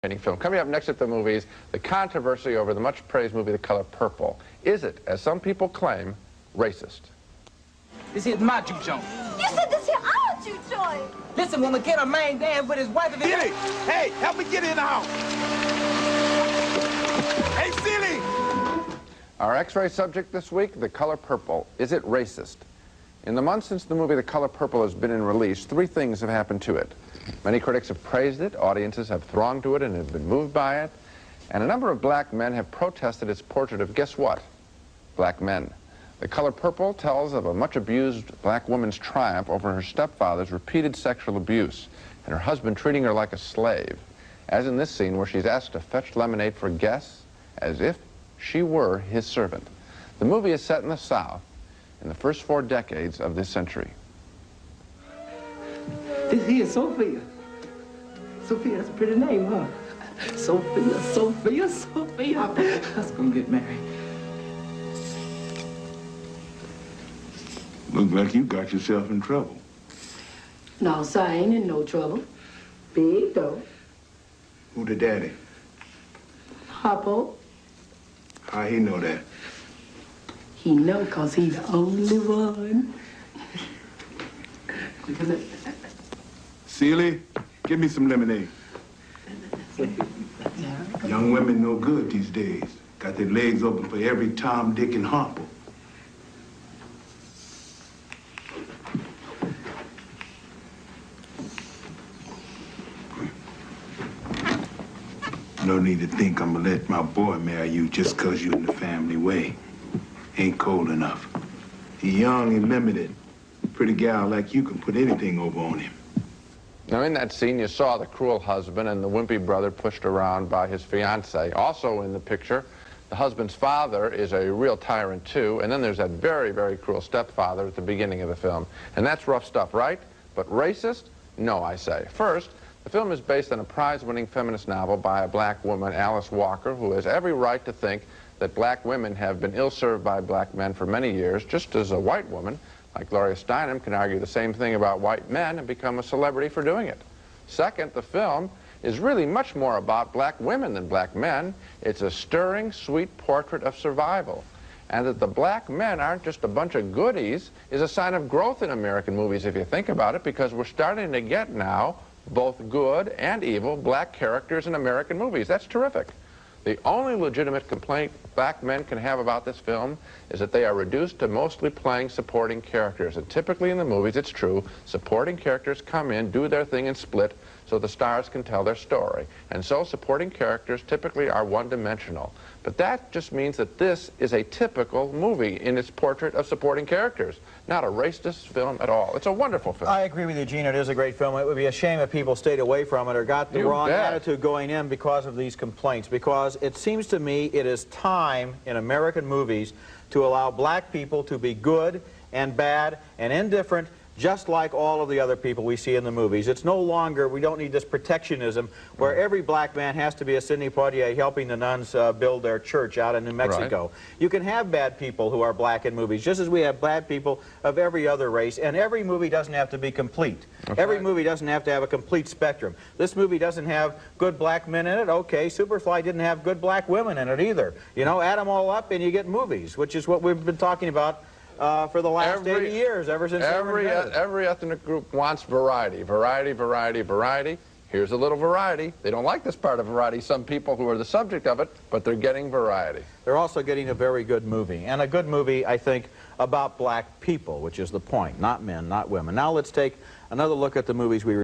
Film. Coming up next at the movies, the controversy over the much-praised movie The Color Purple. Is it, as some people claim, racist? This here's my juke joint. You said this here our juke joint. Listen, when we get a man dance with his wife... Silly! Hey, help me get in the house! Hey, Silly! Our X-ray subject this week, The Color Purple. Is it racist? In the months since the movie The Color Purple has been in release, three things have happened to it. Many critics have praised it, audiences have thronged to it and have been moved by it, and a number of black men have protested its portrait of, guess what? Black men. The Color Purple tells of a much-abused black woman's triumph over her stepfather's repeated sexual abuse and her husband treating her like a slave, as in this scene where she's asked to fetch lemonade for guests as if she were his servant. The movie is set in the South in the first 4 decades of this century. This here is Sophia. Sophia, that's a pretty name, huh? Sophia, Sophia, Sophia. Let's go get married. Look like you got yourself in trouble. No, sir, I ain't in no trouble. Big, though. Who the daddy? Harpo. How he know that? He know 'cause he the only one. Sealy, give me some lemonade. Young women no good these days. Got their legs open for every Tom, Dick, and Harper. No need to think I'm gonna let my boy marry you just 'cause you're in the family way. Ain't cold enough. He young and limited. A pretty gal like you can put anything over on him. Now, in that scene, you saw the cruel husband and the wimpy brother pushed around by his fiancée. Also in the picture, the husband's father is a real tyrant, too, and then there's that very, very cruel stepfather at the beginning of the film. And that's rough stuff, right? But racist? No, I say. First, the film is based on a prize-winning feminist novel by a black woman, Alice Walker, who has every right to think that black women have been ill-served by black men for many years, just as a white woman, like Gloria Steinem, can argue the same thing about white men and become a celebrity for doing it. Second, the film is really much more about black women than black men. It's a stirring, sweet portrait of survival. And that the black men aren't just a bunch of goodies is a sign of growth in American movies, if you think about it, because we're starting to get now both good and evil black characters in American movies. That's terrific. The only legitimate complaint black men can have about this film is that they are reduced to mostly playing supporting characters. And typically in the movies, it's true, supporting characters come in, do their thing, and split so the stars can tell their story. And so supporting characters typically are one-dimensional. But that just means that this is a typical movie in its portrait of supporting characters, not a racist film at all. It's a wonderful film. I agree with you, Gene. It is a great film. It would be a shame if people stayed away from it or got the wrong attitude going in because of these complaints. Because it seems to me it is time in American movies to allow black people to be good and bad and indifferent, just like all of the other people we see in the movies. It's no longer, we don't need this protectionism where every black man has to be a Sidney Poitier helping the nuns build their church out in New Mexico. Right. You can have bad people who are black in movies, just as we have bad people of every other race, and every movie doesn't have to be complete. Okay. Every movie doesn't have to have a complete spectrum. This movie doesn't have good black men in it. Okay, Superfly didn't have good black women in it either. You know, add them all up and you get movies, which is what we've been talking about for the last 80 years, ever since every ethnic group wants variety. Variety, variety, variety. Here's a little variety. They don't like this part of variety, some people who are the subject of it, but they're getting variety. They're also getting a very good movie, and a good movie, I think, about black people, which is the point, not men, not women. Now let's take another look at the movies we